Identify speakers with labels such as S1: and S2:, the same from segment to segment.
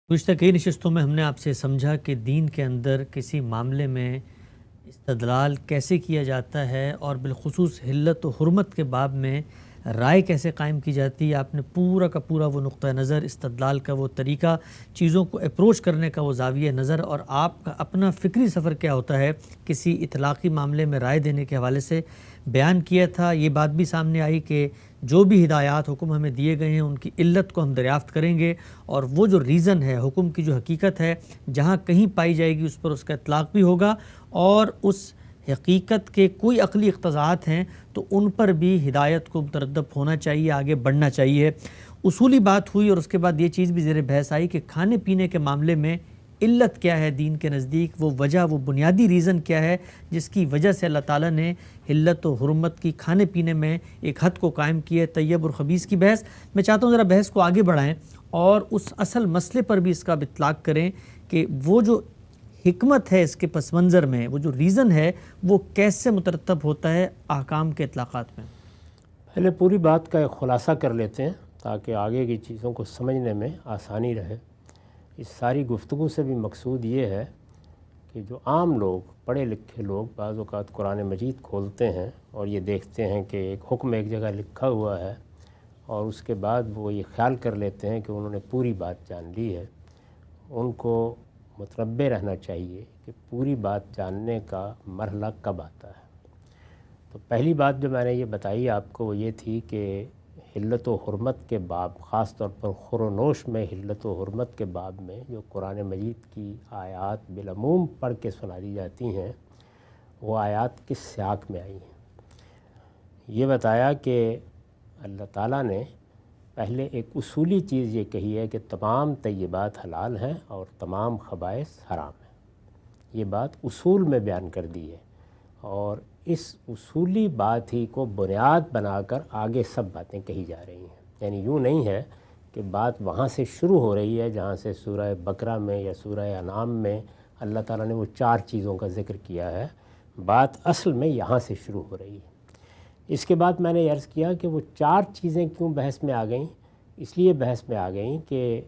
S1: گزشتہ کئی نشستوں میں ہم نے آپ سے سمجھا کہ دین کے اندر کسی معاملے میں استدلال کیسے کیا جاتا ہے اور بالخصوص حلت و حرمت کے باب میں رائے کیسے قائم کی جاتی ہے۔ آپ نے پورا کا پورا وہ نقطہ نظر، استدلال کا وہ طریقہ، چیزوں کو اپروچ کرنے کا وہ زاویہ نظر اور آپ کا اپنا فکری سفر کیا ہوتا ہے کسی اطلاقی معاملے میں رائے دینے کے حوالے سے بیان کیا تھا۔ یہ بات بھی سامنے آئی کہ جو بھی ہدایات حکم ہمیں دیے گئے ہیں ان کی علت کو ہم دریافت کریں گے اور وہ جو ریزن ہے، حکم کی جو حقیقت ہے، جہاں کہیں پائی جائے گی اس پر اس کا اطلاق بھی ہوگا اور اس حقیقت کے کوئی عقلی اقتضاءات ہیں تو ان پر بھی ہدایت کو مترتب ہونا چاہیے، آگے بڑھنا چاہیے۔ اصولی بات ہوئی اور اس کے بعد یہ چیز بھی زیر بحث آئی کہ کھانے پینے کے معاملے میں علت کیا ہے دین کے نزدیک، وہ وجہ، وہ بنیادی ریزن کیا ہے جس کی وجہ سے اللہ تعالیٰ نے حلت و حرمت کی کھانے پینے میں ایک حد کو قائم کی ہے، طیب اور خبیث کی بحث۔ میں چاہتا ہوں ذرا بحث کو آگے بڑھائیں اور اس اصل مسئلے پر بھی اس کا اطلاق کریں کہ وہ جو حکمت ہے اس کے پس منظر میں، وہ جو ریزن ہے وہ کیسے مترتب ہوتا ہے احکام کے اطلاقات میں۔
S2: پہلے پوری بات کا ایک خلاصہ کر لیتے ہیں تاکہ آگے کی چیزوں کو سمجھنے میں آسانی رہے۔ اس ساری گفتگو سے بھی مقصود یہ ہے کہ جو عام لوگ، پڑھے لکھے لوگ بعض اوقات قرآن مجید کھولتے ہیں اور یہ دیکھتے ہیں کہ ایک حکم ایک جگہ لکھا ہوا ہے اور اس کے بعد وہ یہ خیال کر لیتے ہیں کہ انہوں نے پوری بات جان لی ہے، ان کو متنبہ رہنا چاہیے کہ پوری بات جاننے کا مرحلہ کب آتا ہے۔ تو پہلی بات جو میں نے یہ بتائی آپ کو وہ یہ تھی کہ حلت و حرمت کے باب، خاص طور پر خور و نوش میں حلت و حرمت کے باب میں جو قرآن مجید کی آیات بالعموم پڑھ کے سنا دی جاتی ہیں، وہ آیات کس سیاق میں آئی ہیں۔ یہ بتایا کہ اللہ تعالیٰ نے پہلے ایک اصولی چیز یہ کہی ہے کہ تمام طیبات حلال ہیں اور تمام خبائث حرام ہیں۔ یہ بات اصول میں بیان کر دی ہے اور اس اصولی بات ہی کو بنیاد بنا کر آگے سب باتیں کہی جا رہی ہیں۔ یعنی یوں نہیں ہے کہ بات وہاں سے شروع ہو رہی ہے جہاں سے سورہ بقرہ میں یا سورہ انعام میں اللہ تعالیٰ نے وہ 4 چیزوں کا ذکر کیا ہے، بات اصل میں یہاں سے شروع ہو رہی ہے۔ اس کے بعد میں نے عرض کیا کہ وہ 4 چیزیں کیوں بحث میں آ گئیں، اس لیے بحث میں آ گئیں کہ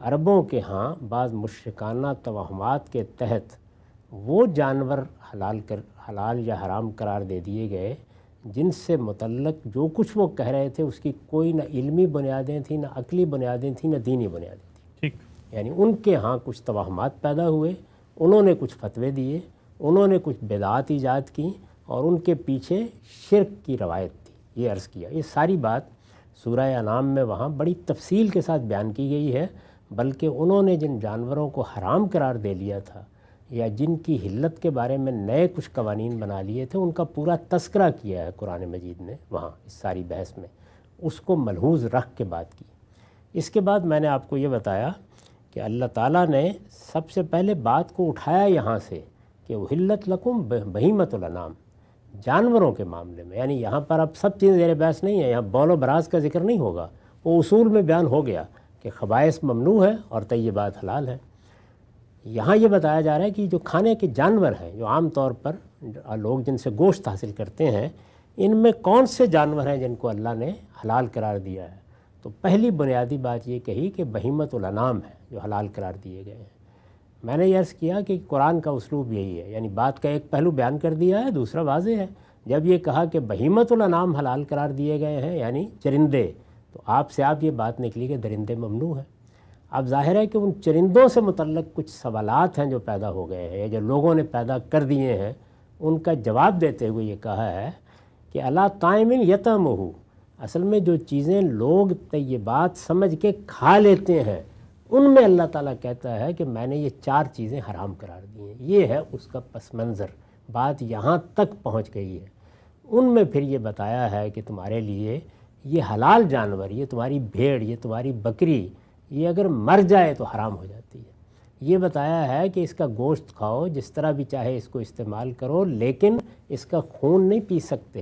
S2: عربوں کے ہاں بعض مشرکانہ توہمات کے تحت وہ جانور حلال یا حرام قرار دے دیے گئے جن سے متعلق جو کچھ وہ کہہ رہے تھے اس کی کوئی نہ علمی بنیادیں تھیں، نہ عقلی بنیادیں تھیں، نہ دینی بنیادیں تھیں۔ یعنی ان کے ہاں کچھ توہمات پیدا ہوئے، انہوں نے کچھ فتوے دیے، انہوں نے کچھ بدعات ایجاد کی اور ان کے پیچھے شرک کی روایت تھی۔ یہ عرض کیا، یہ ساری بات سورہ انعام میں وہاں بڑی تفصیل کے ساتھ بیان کی گئی ہے، بلکہ انہوں نے جن جانوروں کو حرام قرار دے لیا تھا یا جن کی حلت کے بارے میں نئے کچھ قوانین بنا لیے تھے، ان کا پورا تذکرہ کیا ہے قرآن مجید نے وہاں اس ساری بحث میں، اس کو ملحوظ رکھ کے بات کی۔ اس کے بعد میں نے آپ کو یہ بتایا کہ اللہ تعالیٰ نے سب سے پہلے بات کو اٹھایا یہاں سے کہ احلت لکم بہیمۃ الانعام، جانوروں کے معاملے میں، یعنی یہاں پر اب سب چیزیں زیر بحث نہیں ہیں، یہاں بول و براز کا ذکر نہیں ہوگا، وہ اصول میں بیان ہو گیا کہ خبائث ممنوع ہے اور طیبات حلال ہیں۔ یہاں یہ بتایا جا رہا ہے کہ جو کھانے کے جانور ہیں، جو عام طور پر لوگ جن سے گوشت حاصل کرتے ہیں، ان میں کون سے جانور ہیں جن کو اللہ نے حلال قرار دیا ہے؟ تو پہلی بنیادی بات یہ کہی کہ بہیمۃ الانعام ہے جو حلال قرار دیے گئے ہیں۔ میں نے یہ عرض کیا کہ قرآن کا اسلوب یہی ہے، یعنی بات کا ایک پہلو بیان کر دیا ہے، دوسرا واضح ہے۔ جب یہ کہا کہ بہیمۃ الانعام حلال قرار دیے گئے ہیں یعنی چرندے، تو آپ سے یہ بات نکلی کہ درندے ممنوع ہیں۔ اب ظاہر ہے کہ ان چرندوں سے متعلق کچھ سوالات ہیں جو پیدا ہو گئے ہیں، جو لوگوں نے پیدا کر دیے ہیں، ان کا جواب دیتے ہوئے یہ کہا ہے کہ الا طاعم یطعمہ، اصل میں جو چیزیں لوگ طیبات سمجھ کے کھا لیتے ہیں ان میں اللہ تعالیٰ کہتا ہے کہ میں نے یہ 4 چیزیں حرام قرار دی ہیں۔ یہ ہے اس کا پس منظر، بات یہاں تک پہنچ گئی ہے۔ ان میں پھر یہ بتایا ہے کہ تمہارے لیے یہ حلال جانور، یہ تمہاری بھیڑ، یہ تمہاری بکری، یہ اگر مر جائے تو حرام ہو جاتی ہے۔ یہ بتایا ہے کہ اس کا گوشت کھاؤ، جس طرح بھی چاہے اس کو استعمال کرو، لیکن اس کا خون نہیں پی سکتے،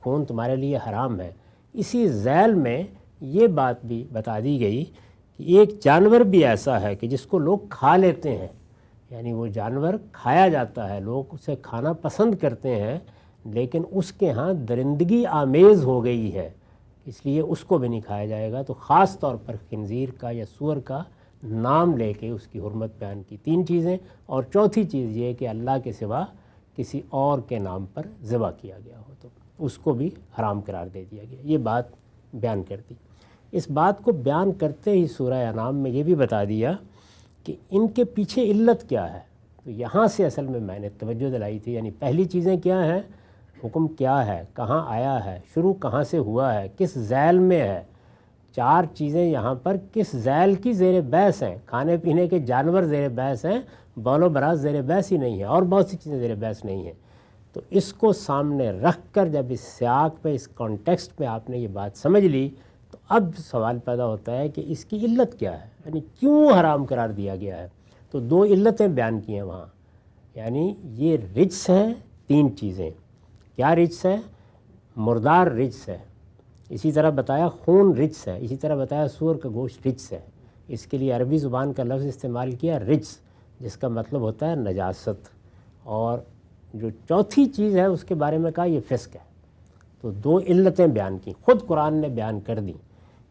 S2: خون تمہارے لیے حرام ہے۔ اسی ذیل میں یہ بات بھی بتا دی گئی کہ ایک جانور بھی ایسا ہے کہ جس کو لوگ کھا لیتے ہیں، یعنی وہ جانور کھایا جاتا ہے، لوگ اسے کھانا پسند کرتے ہیں، لیکن اس کے ہاں درندگی آمیز ہو گئی ہے، اس لیے اس کو بھی نہیں کھایا جائے گا۔ تو خاص طور پر خنزیر کا یا سور کا نام لے کے اس کی حرمت بیان کی، 3 چیزیں، اور چوتھی چیز یہ کہ اللہ کے سوا کسی اور کے نام پر ذبح کیا گیا ہو تو اس کو بھی حرام قرار دے دیا گیا، یہ بات بیان کر دی۔ اس بات کو بیان کرتے ہی سورہ انعام میں یہ بھی بتا دیا کہ ان کے پیچھے علت کیا ہے۔ تو یہاں سے اصل میں نے توجہ دلائی تھی، یعنی پہلی چیزیں کیا ہیں، حکم کیا ہے، کہاں آیا ہے، شروع کہاں سے ہوا ہے، کس ذیل میں ہے۔ 4 چیزیں یہاں پر کس ذیل کی زیر بحث ہیں، کھانے پینے کے جانور زیر بحث ہیں، بول و براز زیر بحث ہی نہیں ہے، اور بہت سی چیزیں زیر بحث نہیں ہیں۔ تو اس کو سامنے رکھ کر جب اس سیاق پہ، اس کانٹیکسٹ میں آپ نے یہ بات سمجھ لی، تو اب سوال پیدا ہوتا ہے کہ اس کی علت کیا ہے، یعنی کیوں حرام قرار دیا گیا ہے۔ تو 2 علتیں بیان کی ہیں وہاں، یعنی یہ رجس ہیں، 3 چیزیں۔ کیا رجس ہے؟ مردار رجس ہے، اسی طرح بتایا خون رجس ہے، اسی طرح بتایا سور کا گوشت رجس ہے۔ اس کے لیے عربی زبان کا لفظ استعمال کیا رجس، جس کا مطلب ہوتا ہے نجاست۔ اور جو چوتھی چیز ہے اس کے بارے میں کہا یہ فسق ہے۔ تو 2 علتیں بیان کی، خود قرآن نے بیان کر دی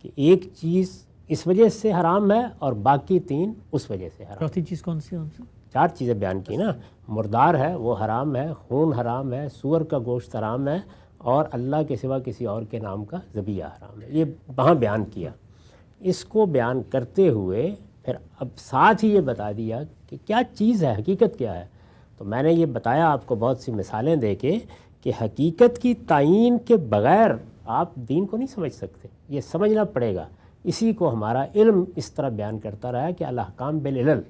S2: کہ ایک چیز اس وجہ سے حرام ہے اور باقی 3 اس وجہ سے حرام۔
S1: چوتھی چیز کون سی ہے؟
S2: 4 چیزیں بیان کی نا، مردار ہے وہ حرام ہے، خون حرام ہے، سور کا گوشت حرام ہے، اور اللہ کے سوا کسی اور کے نام کا ذبیحہ حرام ہے، یہ وہاں بیان کیا۔ اس کو بیان کرتے ہوئے پھر اب ساتھ ہی یہ بتا دیا کہ کیا چیز ہے، حقیقت کیا ہے۔ تو میں نے یہ بتایا آپ کو بہت سی مثالیں دے کے کہ حقیقت کی تعین کے بغیر آپ دین کو نہیں سمجھ سکتے، یہ سمجھنا پڑے گا۔ اسی کو ہمارا علم اس طرح بیان کرتا رہا ہے کہ الاحکام بالعلل،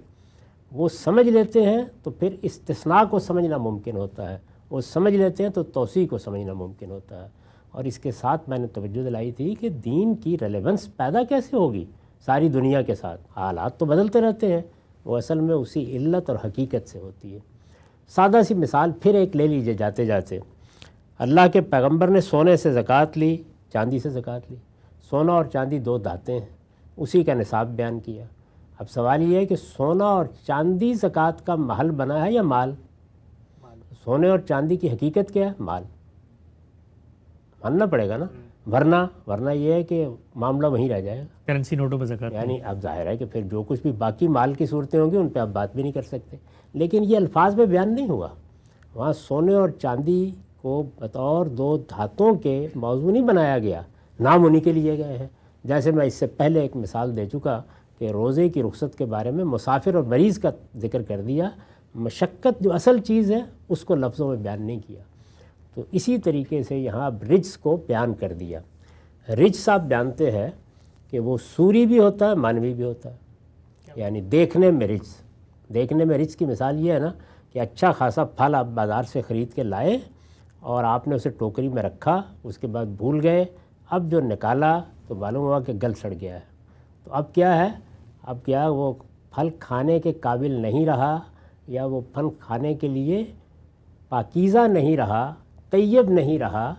S2: وہ سمجھ لیتے ہیں تو پھر استثناء کو سمجھنا ممکن ہوتا ہے، وہ سمجھ لیتے ہیں تو توسیع کو سمجھنا ممکن ہوتا ہے۔ اور اس کے ساتھ میں نے توجہ دلائی تھی کہ دین کی ریلیونس پیدا کیسے ہوگی ساری دنیا کے ساتھ، حالات تو بدلتے رہتے ہیں، وہ اصل میں اسی علت اور حقیقت سے ہوتی ہے۔ سادہ سی مثال پھر ایک لے لیجئے جاتے جاتے، اللہ کے پیغمبر نے سونے سے زکوٰۃ لی، چاندی سے زکوٰۃ لی۔ سونا اور چاندی 2 دھاتیں ہیں، اسی کا نصاب بیان کیا۔ اب سوال یہ ہے کہ سونا اور چاندی زکوٰۃ کا محل بنا ہے یا مال؟ سونے اور چاندی کی حقیقت کیا ہے؟ مال، ماننا پڑے گا نا، ورنہ یہ ہے کہ معاملہ وہیں رہ جائے گا،
S1: کرنسی نوٹوں پہ زکوٰۃ،
S2: یعنی اب ظاہر ہے کہ پھر جو کچھ بھی باقی مال کی صورتیں ہوں گی ان پہ آپ بات بھی نہیں کر سکتے۔ لیکن یہ الفاظ میں بیان نہیں ہوا، وہاں سونے اور چاندی کو بطور 2 دھاتوں کے موضوع نہیں بنایا گیا، نام انہی کے لیے گئے ہیں۔ جیسے میں اس سے پہلے ایک مثال دے چکا کہ روزے کی رخصت کے بارے میں مسافر اور مریض کا ذکر کر دیا، مشقت جو اصل چیز ہے اس کو لفظوں میں بیان نہیں کیا۔ تو اسی طریقے سے یہاں اب رجس کو بیان کر دیا۔ رجس آپ جانتے ہیں کہ وہ سوری بھی ہوتا ہے، مانوی بھی ہوتا ہے، یعنی دیکھنے میں رجس۔ دیکھنے میں رجس کی مثال یہ ہے نا کہ اچھا خاصا پھل آپ بازار سے خرید کے لائے اور آپ نے اسے ٹوکری میں رکھا، اس کے بعد بھول گئے، اب جو نکالا تو معلوم ہوا کہ گل سڑ گیا ہے۔ تو اب کیا ہے، اب کیا وہ پھل کھانے کے قابل نہیں رہا، یا وہ پھل کھانے کے لیے پاکیزہ نہیں رہا، طیب نہیں رہا۔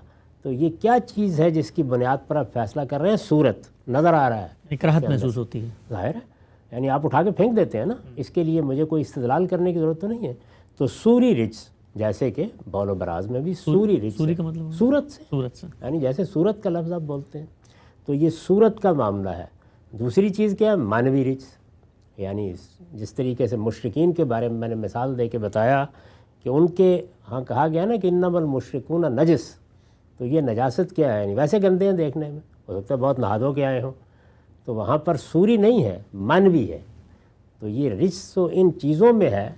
S2: تو یہ کیا چیز ہے جس کی بنیاد پر آپ فیصلہ کر رہے ہیں؟ صورت نظر آ رہا ہے،
S1: کراہت محسوس ہوتی ہے،
S2: ظاہر ہے، یعنی آپ اٹھا کے پھینک دیتے ہیں نا، اس کے لیے مجھے کوئی استدلال کرنے کی ضرورت تو نہیں ہے۔ تو سوری رجس، جیسے کہ بول و براز میں بھی سوری رجس،
S1: سوری کا مطلب
S2: صورت سے،
S1: صورت سے،
S2: یعنی جیسے صورت کا لفظ آپ بولتے ہیں، تو یہ صورت کا معاملہ ہے۔ دوسری چیز کیا ہے؟ مانوی رجس، یعنی جس طریقے سے مشرکین کے بارے میں نے مثال دے کے بتایا کہ ان کے ہاں کہا گیا نا کہ انما المشرکون نجس، تو یہ نجاست کیا ہے؟ یعنی ویسے گندے ہیں دیکھنے میں، ہو سکتا ہے بہت نہا دھو کے آئے ہوں، تو وہاں پر سوری نہیں ہے، مانوی ہے۔ تو یہ رجس تو ان چیزوں میں ہے،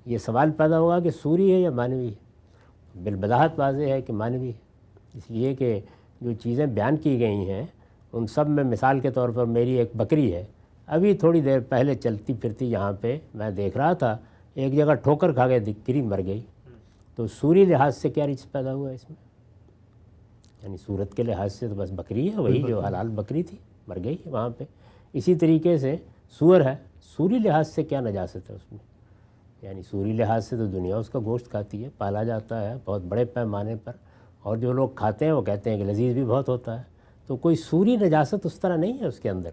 S2: یہ سوال پیدا ہوگا کہ سوری ہے یا مانوی ہے؟ بالبداہت واضح ہے کہ مانوی ہے، اس لیے کہ جو چیزیں بیان کی گئی ہیں ان سب میں مثال کے طور پر میری ایک بکری ہے، ابھی تھوڑی دیر پہلے چلتی پھرتی یہاں پہ میں دیکھ رہا تھا، ایک جگہ ٹھوکر کھا کے گری، مر گئی۔ تو سوری لحاظ سے کیا رجس پیدا ہوا اس میں؟ یعنی صورت کے لحاظ سے تو بس بکری ہے، وہی جو حلال بکری تھی، مر گئی وہاں پہ۔ اسی طریقے سے سور ہے، سوری لحاظ سے کیا نجاست ہے اس میں؟ یعنی سوری لحاظ سے تو دنیا اس کا گوشت کھاتی ہے، پالا جاتا ہے بہت بڑے پیمانے پر، اور جو لوگ کھاتے ہیں وہ کہتے ہیں کہ لذیذ بھی بہت ہوتا ہے۔ تو کوئی سوری نجاست اس طرح نہیں ہے اس کے اندر۔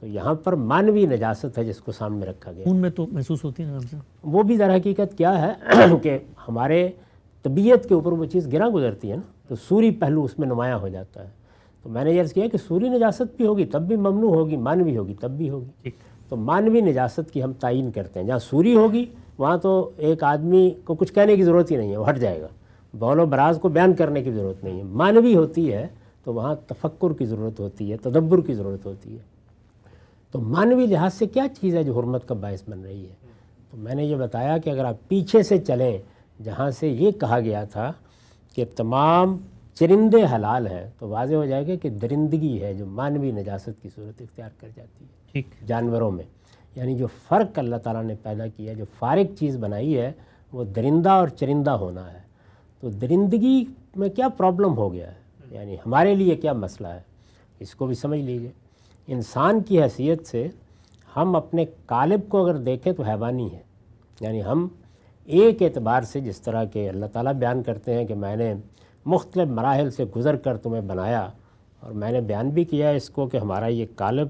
S2: تو یہاں پر مانوی نجاست ہے جس کو سامنے رکھا گیا۔
S1: خون میں تو محسوس ہوتی ہے نا سے،
S2: وہ بھی در حقیقت کیا ہے کہ ہمارے طبیعت کے اوپر وہ چیز گراں گزرتی ہے نا، تو سوری پہلو اس میں نمایاں ہو جاتا ہے۔ تو میں نے عرض کیا کہ سوری نجاست بھی ہوگی تب بھی ممنوع ہوگی، مانوی ہوگی تب بھی ہوگی۔ تو تو مانوی نجاست کی ہم تعین کرتے ہیں. جہاں سوری ہوگی وہاں تو ایک آدمی کو کچھ کہنے کی ضرورت ہی نہیں ہے, وہ ہٹ جائے گا, بول و براز کو بیان کرنے کی ضرورت نہیں ہے. مانوی ہوتی ہے تو وہاں تفکر کی ضرورت ہوتی ہے, تدبر کی ضرورت ہوتی ہے. تو مانوی لحاظ سے کیا چیز ہے جو حرمت کا باعث بن رہی ہے؟ تو میں نے یہ بتایا کہ اگر آپ پیچھے سے چلیں جہاں سے یہ کہا گیا تھا کہ تمام چرندے حلال ہیں, تو واضح ہو جائے گا کہ درندگی ہے جو مانوی نجاست کی صورت اختیار کر جاتی ہے
S1: ٹھیک.
S2: جانوروں میں. یعنی جو فرق اللہ تعالیٰ نے پیدا کیا, جو فارق چیز بنائی ہے, وہ درندہ اور چرندہ ہونا ہے. تو درندگی میں کیا پرابلم ہو گیا ہے, یعنی ہمارے لیے کیا مسئلہ ہے, اس کو بھی سمجھ لیجئے. انسان کی حیثیت سے ہم اپنے قالب کو اگر دیکھیں تو حیوانی ہے. یعنی ہم ایک اعتبار سے, جس طرح کہ اللہ تعالیٰ بیان کرتے ہیں کہ میں نے مختلف مراحل سے گزر کر تمہیں بنایا, اور میں نے بیان بھی کیا اس کو کہ ہمارا یہ قالب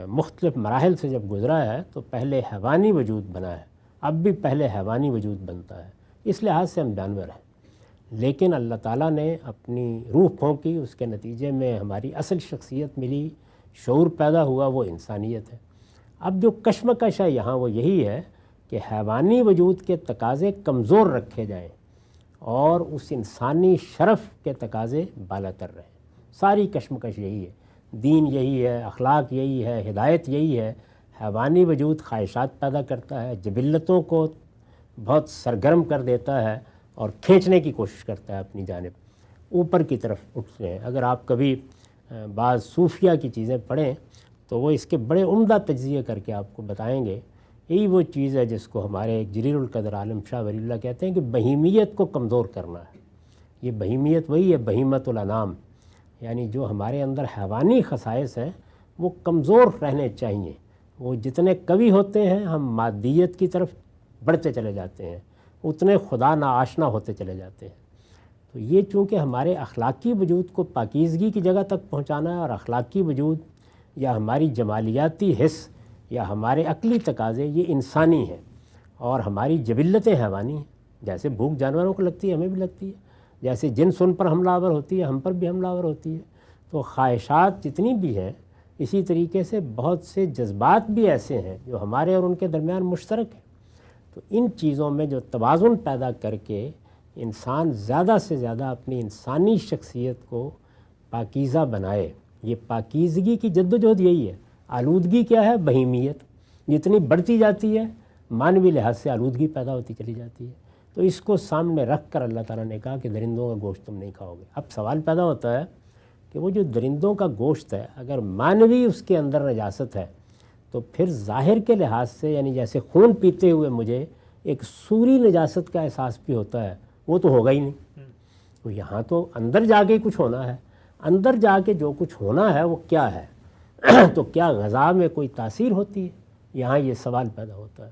S2: مختلف مراحل سے جب گزرا ہے تو پہلے حیوانی وجود بنا ہے, اب بھی پہلے حیوانی وجود بنتا ہے. اس لحاظ سے ہم جانور ہیں. لیکن اللہ تعالیٰ نے اپنی روح پھونکی, اس کے نتیجے میں ہماری اصل شخصیت ملی, شعور پیدا ہوا, وہ انسانیت ہے. اب جو کشمکش ہے یہاں وہ یہی ہے کہ حیوانی وجود کے تقاضے کمزور رکھے جائیں اور اس انسانی شرف کے تقاضے بالا تر رہیں. ساری کشمکش یہی ہے. دین یہی ہے, اخلاق یہی ہے, ہدایت یہی ہے. حیوانی وجود خواہشات پیدا کرتا ہے, جبلتوں کو بہت سرگرم کر دیتا ہے اور کھینچنے کی کوشش کرتا ہے اپنی جانب, اوپر کی طرف اٹھتے ہیں. اگر آپ کبھی بعض صوفیہ کی چیزیں پڑھیں تو وہ اس کے بڑے عمدہ تجزیے کر کے آپ کو بتائیں گے. یہی وہ چیز ہے جس کو ہمارے جلیل القدر عالم شاہ ولی اللہ کہتے ہیں کہ بہیمیت کو کمزور کرنا ہے. یہ بہیمیت وہی ہے, بہیمت الانام, یعنی جو ہمارے اندر حیوانی خصائص ہیں وہ کمزور رہنے چاہیے. وہ جتنے قوی ہوتے ہیں ہم مادیت کی طرف بڑھتے چلے جاتے ہیں, اتنے خدا ناآشنا ہوتے چلے جاتے ہیں. تو یہ چونکہ ہمارے اخلاقی وجود کو پاکیزگی کی جگہ تک پہنچانا ہے, اور اخلاقی وجود یا ہماری جمالیاتی حس یا ہمارے عقلی تقاضے یہ انسانی ہیں, اور ہماری جبلتیں حیوانی ہیں. جیسے بھوک جانوروں کو لگتی ہے ہمیں بھی لگتی ہے, جیسے جنس ان پر حملہ آور ہوتی ہے ہم پر بھی حملہ آور ہوتی ہے. تو خواہشات جتنی بھی ہیں, اسی طریقے سے بہت سے جذبات بھی ایسے ہیں جو ہمارے اور ان کے درمیان مشترک ہیں. تو ان چیزوں میں جو توازن پیدا کر کے انسان زیادہ سے زیادہ اپنی انسانی شخصیت کو پاکیزہ بنائے, یہ پاکیزگی کی جدوجہد یہی ہے. آلودگی کیا ہے؟ بہیمیت. جتنی بڑھتی جاتی ہے مانوی لحاظ سے آلودگی پیدا ہوتی چلی جاتی ہے. تو اس کو سامنے رکھ کر اللہ تعالیٰ نے کہا کہ درندوں کا گوشت تم نہیں کھاؤ گے. اب سوال پیدا ہوتا ہے کہ وہ جو درندوں کا گوشت ہے, اگر مانوی اس کے اندر نجاست ہے تو پھر ظاہر کے لحاظ سے, یعنی جیسے خون پیتے ہوئے مجھے ایک سوری نجاست کا احساس بھی ہوتا ہے, وہ تو ہوگا ہی نہیں. تو یہاں تو اندر جا کے کچھ ہونا ہے. اندر جا کے جو کچھ ہونا ہے وہ کیا ہے؟ تو کیا غذا میں کوئی تاثیر ہوتی ہے؟ یہاں یہ سوال پیدا ہوتا ہے.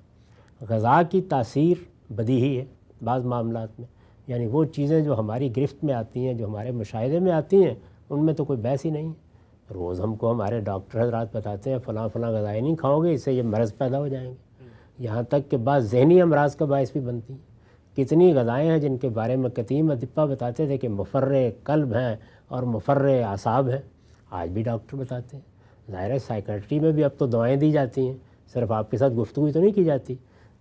S2: غذا کی تاثیر بدیہی ہے بعض معاملات میں, یعنی وہ چیزیں جو ہماری گرفت میں آتی ہیں, جو ہمارے مشاہدے میں آتی ہیں, ان میں تو کوئی بحث ہی نہیں ہے. روز ہم کو ہمارے ڈاکٹر حضرات بتاتے ہیں فلاں فلاں غذائیں نہیں کھاؤ گے, اس سے یہ مرض پیدا ہو جائیں گے. یہاں تک کہ بعض ذہنی امراض کا باعث بھی بنتی ہیں. کتنی غذائیں ہیں جن کے بارے میں قدیم ادبا بتاتے تھے کہ مفرع قلب ہیں اور مفرع اعصاب ہیں, آج بھی ڈاکٹر بتاتے ہیں. ظاہر ہے سائیکٹری میں بھی اب تو دوائیں دی جاتی ہیں, صرف آپ کے ساتھ گفتگو تو نہیں کی جاتی.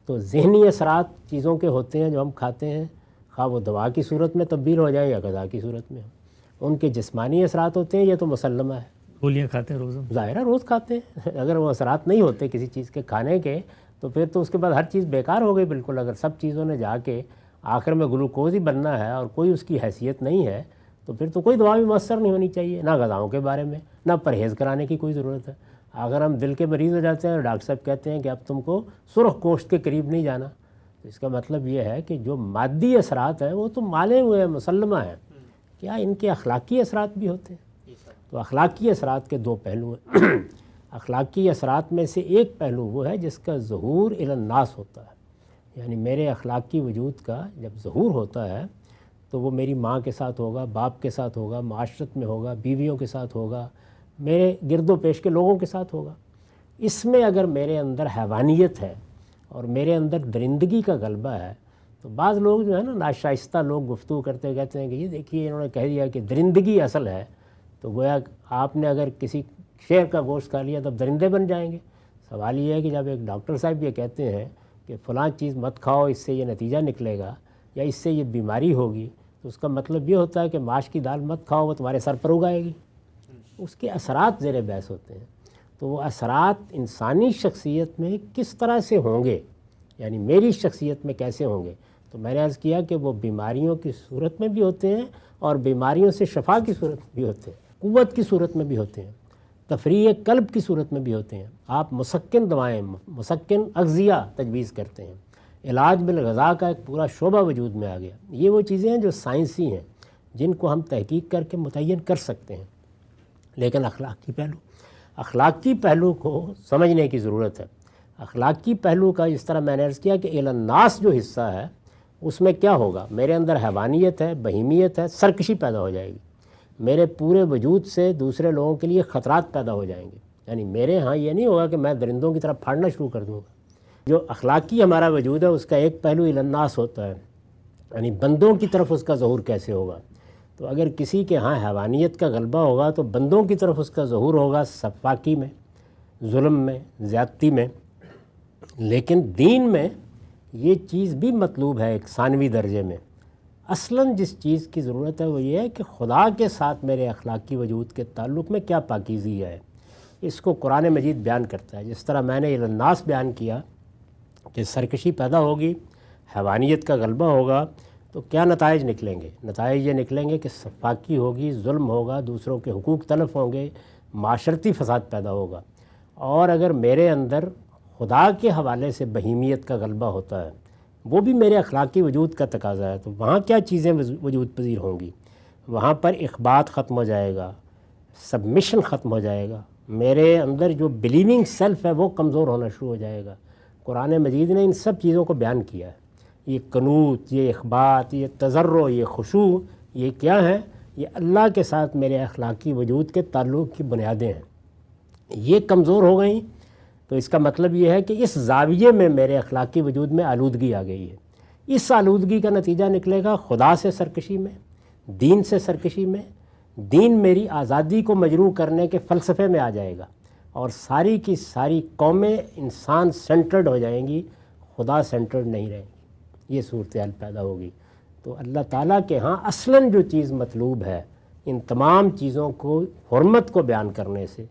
S2: تو ذہنی اثرات چیزوں کے ہوتے ہیں جو ہم کھاتے ہیں, خواہ وہ دوا کی صورت میں تبدیل ہو جائے یا غذا کی صورت میں. ان کے جسمانی اثرات ہوتے ہیں, یہ تو مسلمہ ہے.
S1: گولیاں کھاتے ہیں روز,
S2: ظاہر ہے روز کھاتے ہیں. اگر وہ اثرات نہیں ہوتے کسی چیز کے کھانے کے تو پھر تو اس کے بعد ہر چیز بیکار ہو گئی بالکل. اگر سب چیزوں نے جا کے آخر میں گلوکوز ہی بننا ہے اور کوئی اس کی حیثیت نہیں ہے تو پھر تو کوئی دوا بھی مؤثر نہیں ہونی چاہیے, نہ غذاؤں کے بارے میں, نہ پرہیز کرانے کی کوئی ضرورت ہے. اگر ہم دل کے مریض ہو جاتے ہیں اور ڈاکٹر صاحب کہتے ہیں کہ اب تم کو سرخ گوشت کے قریب نہیں جانا, تو اس کا مطلب یہ ہے کہ جو مادی اثرات ہیں وہ تو مالے ہوئے ہیں, مسلمہ ہیں. کیا ان کے اخلاقی اثرات بھی ہوتے ہیں؟ تو اخلاقی اثرات کے دو پہلو ہیں. اخلاقی اثرات میں سے ایک پہلو وہ ہے جس کا ظہور الی الناس ہوتا ہے, یعنی میرے اخلاقی وجود کا جب ظہور ہوتا ہے تو وہ میری ماں کے ساتھ ہوگا, باپ کے ساتھ ہوگا, معاشرت میں ہوگا, بیویوں کے ساتھ ہوگا, میرے گرد و پیش کے لوگوں کے ساتھ ہوگا. اس میں اگر میرے اندر حیوانیت ہے اور میرے اندر درندگی کا غلبہ ہے تو بعض لوگ جو ہے نا ناشائستہ لوگ گفتگو کرتے کہتے ہیں کہ یہ دیکھیے انہوں نے کہہ دیا کہ درندگی اصل ہے, تو گویا آپ نے اگر کسی شیر کا گوشت کھا لیا تب درندے بن جائیں گے. سوال یہ ہے کہ جب ایک ڈاکٹر صاحب یہ کہتے ہیں کہ فلاں چیز مت کھاؤ، اس سے یہ نتیجہ نکلے گا یا اس سے یہ بیماری ہوگی، تو اس کا مطلب یہ ہوتا ہے کہ ماش کی دال مت کھاؤ، وہ تمہارے سر پر اگائے گی۔ اس کے اثرات زیر بحث ہوتے ہیں، تو وہ اثرات انسانی شخصیت میں کس طرح سے ہوں گے، یعنی میری شخصیت میں کیسے ہوں گے، تو میں نے عرض کیا کہ وہ بیماریوں کی صورت میں بھی ہوتے ہیں اور بیماریوں سے شفا کی صورت میں بھی ہوتے ہیں، قوت کی صورت میں بھی ہوتے ہیں، تفریح قلب کی صورت میں بھی ہوتے ہیں۔ آپ مسکن دوائیں، مسکن اغذیہ تجویز کرتے ہیں، علاج بالغذا کا ایک پورا شعبہ وجود میں آ گیا۔ یہ وہ چیزیں ہیں جو سائنسی ہیں، جن کو ہم تحقیق کر کے متعین کر سکتے ہیں، لیکن اخلاقی پہلو کو سمجھنے کی ضرورت ہے۔ اخلاقی پہلو کا اس طرح میں نے عرض کیا کہ الناس جو حصہ ہے اس میں کیا ہوگا، میرے اندر حیوانیت ہے، بہیمیت ہے، سرکشی پیدا ہو جائے گی، میرے پورے وجود سے دوسرے لوگوں کے لیے خطرات پیدا ہو جائیں گے۔ یعنی میرے ہاں یہ نہیں ہوگا کہ میں درندوں کی طرف پھاڑنا شروع کر دوں گا۔ جو اخلاقی ہمارا وجود ہے اس کا ایک پہلو الناس ہوتا ہے، یعنی بندوں کی طرف اس کا ظہور کیسے ہوگا۔ تو اگر کسی کے ہاں حیوانیت کا غلبہ ہوگا تو بندوں کی طرف اس کا ظہور ہوگا سفاکی میں، ظلم میں، زیادتی میں۔ لیکن دین میں یہ چیز بھی مطلوب ہے ایک ثانوی درجے میں۔ اصلاً جس چیز کی ضرورت ہے وہ یہ ہے کہ خدا کے ساتھ میرے اخلاقی وجود کے تعلق میں کیا پاکیزگی ہے، اس کو قرآن مجید بیان کرتا ہے۔ جس طرح میں نے الناس بیان کیا کہ سرکشی پیدا ہوگی، حیوانیت کا غلبہ ہوگا، تو کیا نتائج نکلیں گے؟ نتائج یہ نکلیں گے کہ سفاکی ہوگی، ظلم ہوگا، دوسروں کے حقوق تلف ہوں گے، معاشرتی فساد پیدا ہوگا۔ اور اگر میرے اندر خدا کے حوالے سے بہیمیت کا غلبہ ہوتا ہے، وہ بھی میرے اخلاقی وجود کا تقاضا ہے، تو وہاں کیا چیزیں وجود پذیر ہوں گی؟ وہاں پر اخبات ختم ہو جائے گا، سبمیشن ختم ہو جائے گا، میرے اندر جو بلیونگ سیلف ہے وہ کمزور ہونا شروع ہو جائے گا۔ قرآن مجید نے ان سب چیزوں کو بیان کیا ہے۔ یہ قنوت، یہ اخبات، یہ تضرع، یہ خشوع، یہ کیا ہے؟ یہ اللہ کے ساتھ میرے اخلاقی وجود کے تعلق کی بنیادیں ہیں۔ یہ کمزور ہو گئیں تو اس کا مطلب یہ ہے کہ اس زاویے میں میرے اخلاقی وجود میں آلودگی آ گئی ہے۔ اس آلودگی کا نتیجہ نکلے گا خدا سے سرکشی میں، دین سے سرکشی میں۔ دین میری آزادی کو مجروح کرنے کے فلسفے میں آ جائے گا اور ساری کی ساری قومیں انسان سینٹرڈ ہو جائیں گی، خدا سینٹرڈ نہیں رہیں گی۔ یہ صورتحال پیدا ہوگی۔ تو اللہ تعالیٰ کے ہاں اصلاً جو چیز مطلوب ہے ان تمام چیزوں کو حرمت کو بیان کرنے سے،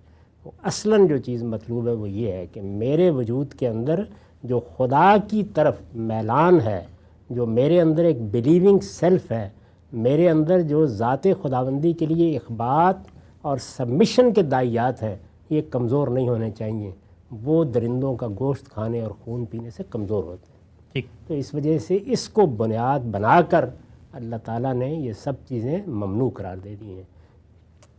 S2: اصلاً جو چیز مطلوب ہے وہ یہ ہے کہ میرے وجود کے اندر جو خدا کی طرف میلان ہے، جو میرے اندر ایک بلیونگ سیلف ہے، میرے اندر جو ذات خداوندی کے لیے اخبات اور سبمیشن کے داعیات ہیں، یہ کمزور نہیں ہونے چاہیے۔ وہ درندوں کا گوشت کھانے اور خون پینے سے کمزور ہوتے ہیں۔
S1: ٹھیک،
S2: تو اس وجہ سے اس کو بنیاد بنا کر اللہ تعالیٰ نے یہ سب چیزیں ممنوع قرار دے دی ہیں۔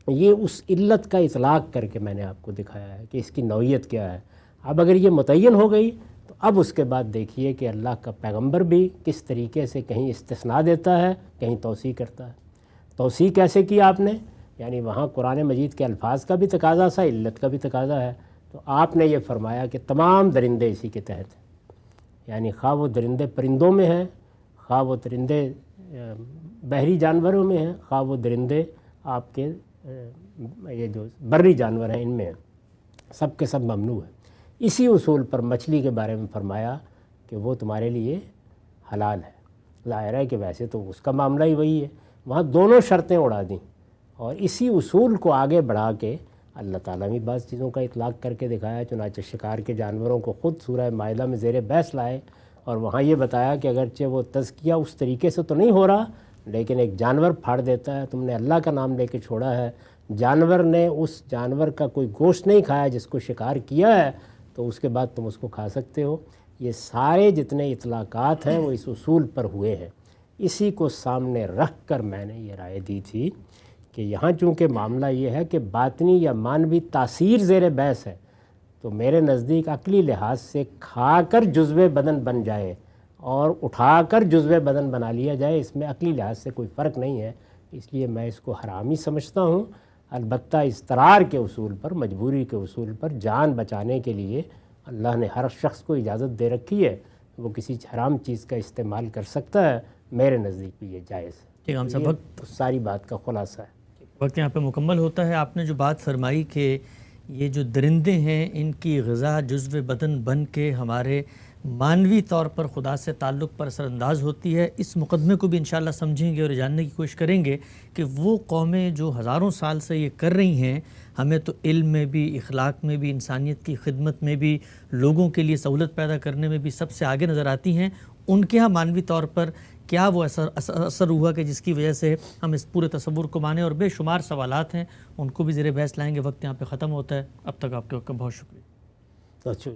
S2: یہ اس علت کا اطلاق کر کے میں نے آپ کو دکھایا ہے کہ اس کی نوعیت کیا ہے۔ اب اگر یہ متعین ہو گئی تو اب اس کے بعد دیکھیے کہ اللہ کا پیغمبر بھی کس طریقے سے کہیں استثناء دیتا ہے، کہیں توسیع کرتا ہے۔ توسیع کیسے کیا آپ نے؟ یعنی وہاں قرآن مجید کے الفاظ کا بھی تقاضا تھا، علت کا بھی تقاضا ہے، تو آپ نے یہ فرمایا کہ تمام درندے اسی کے تحت ہیں۔ یعنی خواہ وہ درندے پرندوں میں ہیں، خواہ وہ درندے بحری جانوروں میں ہیں، خواہ وہ درندے آپ کے یہ جو بری جانور ہیں ان میں ہیں، سب کے سب ممنوع ہیں۔ اسی اصول پر مچھلی کے بارے میں فرمایا کہ وہ تمہارے لیے حلال ہے۔ ظاہر ہے کہ ویسے تو اس کا معاملہ ہی وہی ہے، وہاں دونوں شرطیں اڑا دیں، اور اسی اصول کو آگے بڑھا کے اللہ تعالیٰ نے بعض چیزوں کا اطلاق کر کے دکھایا۔ چنانچہ شکار کے جانوروں کو خود سورہ مائدہ میں زیر بحث لائے اور وہاں یہ بتایا کہ اگرچہ وہ تزکیہ اس طریقے سے تو نہیں ہو رہا، لیکن ایک جانور پھاڑ دیتا ہے، تم نے اللہ کا نام لے کے چھوڑا ہے، جانور نے اس جانور کا کوئی گوشت نہیں کھایا جس کو شکار کیا ہے، تو اس کے بعد تم اس کو کھا سکتے ہو۔ یہ سارے جتنے اطلاقات ہیں وہ اس اصول پر ہوئے ہیں۔ اسی کو سامنے رکھ کر میں نے یہ رائے دی تھی کہ یہاں چونکہ معاملہ یہ ہے کہ باطنی یا مانوی تاثیر زیر بحث ہے، تو میرے نزدیک عقلی لحاظ سے کھا کر جزو بدن بن جائے اور اٹھا کر جزو بدن بنا لیا جائے، اس میں عقلی لحاظ سے کوئی فرق نہیں ہے، اس لیے میں اس کو حرام ہی سمجھتا ہوں۔ البتہ اضطرار کے اصول پر، مجبوری کے اصول پر، جان بچانے کے لیے اللہ نے ہر شخص کو اجازت دے رکھی ہے، وہ کسی حرام چیز کا استعمال کر سکتا ہے، میرے نزدیک بھی یہ جائز ہے۔
S1: ٹھیک، ہم سب وقت
S2: ساری بات کا خلاصہ ہے۔
S1: وقت یہاں پہ مکمل ہوتا ہے۔ آپ نے جو بات فرمائی کہ یہ جو درندے ہیں ان کی غذا جزو بدن بن کے ہمارے مانوی طور پر خدا سے تعلق پر اثر انداز ہوتی ہے، اس مقدمے کو بھی انشاءاللہ سمجھیں گے اور جاننے کی کوشش کریں گے کہ وہ قومیں جو ہزاروں سال سے یہ کر رہی ہیں، ہمیں تو علم میں بھی، اخلاق میں بھی، انسانیت کی خدمت میں بھی، لوگوں کے لیے سہولت پیدا کرنے میں بھی سب سے آگے نظر آتی ہیں، ان کے ہاں مانوی طور پر کیا وہ اثر ہوا کہ جس کی وجہ سے ہم اس پورے تصور کو مانیں، اور بے شمار سوالات ہیں ان کو بھی زیر بحث لائیں گے۔ وقت یہاں پہ ختم ہوتا ہے، اب تک آپ کے وقت کا بہت شکریہ۔
S2: اچھا